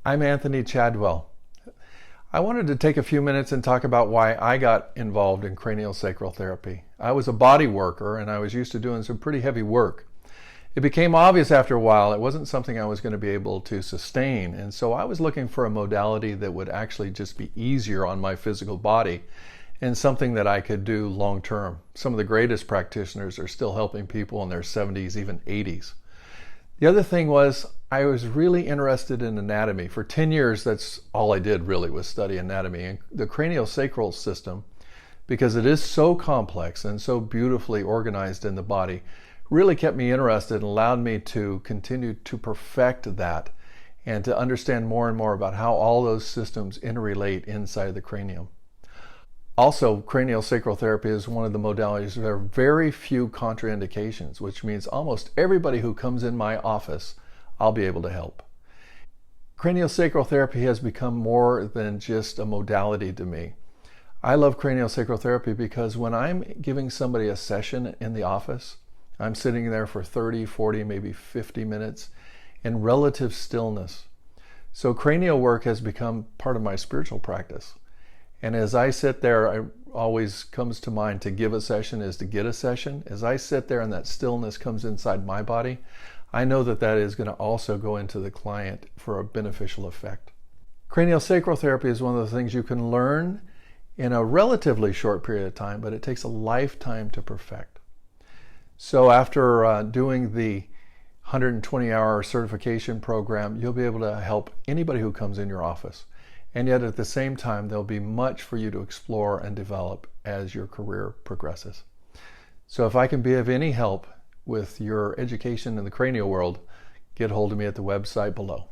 I'm Anthony Chadwell. I wanted to take a few minutes and talk about why I got involved in craniosacral therapy. I was a body worker and I was used to doing some pretty heavy work. It became obvious after a while it wasn't something I was going to be able to sustain, and so I was looking for a modality that would actually just be easier on my physical body and something that I could do long term. Some of the greatest practitioners are still helping people in their 70s, even 80s. The other thing was I was really interested in anatomy. For 10 years, that's all I did really was study anatomy. And the craniosacral system, because it is so complex and so beautifully organized in the body, really kept me interested and allowed me to continue to perfect that and to understand more and more about how all those systems interrelate inside the cranium. Also, craniosacral therapy is one of the modalities where there are very few contraindications, which means almost everybody who comes in my office, I'll be able to help. Craniosacral therapy has become more than just a modality to me. I love craniosacral therapy because when I'm giving somebody a session in the office, I'm sitting there for 30, 40, maybe 50 minutes in relative stillness. So cranial work has become part of my spiritual practice. And as I sit there, it always comes to mind to give a session is to get a session. As I sit there and that stillness comes inside my body, I know that that is going to also go into the client for a beneficial effect. Craniosacral therapy is one of the things you can learn in a relatively short period of time, but it takes a lifetime to perfect. So after doing the 120-hour certification program, you'll be able to help anybody who comes in your office. And yet at the same time, there'll be much for you to explore and develop as your career progresses. So if I can be of any help with your education in the cranial world, get hold of me at the website below.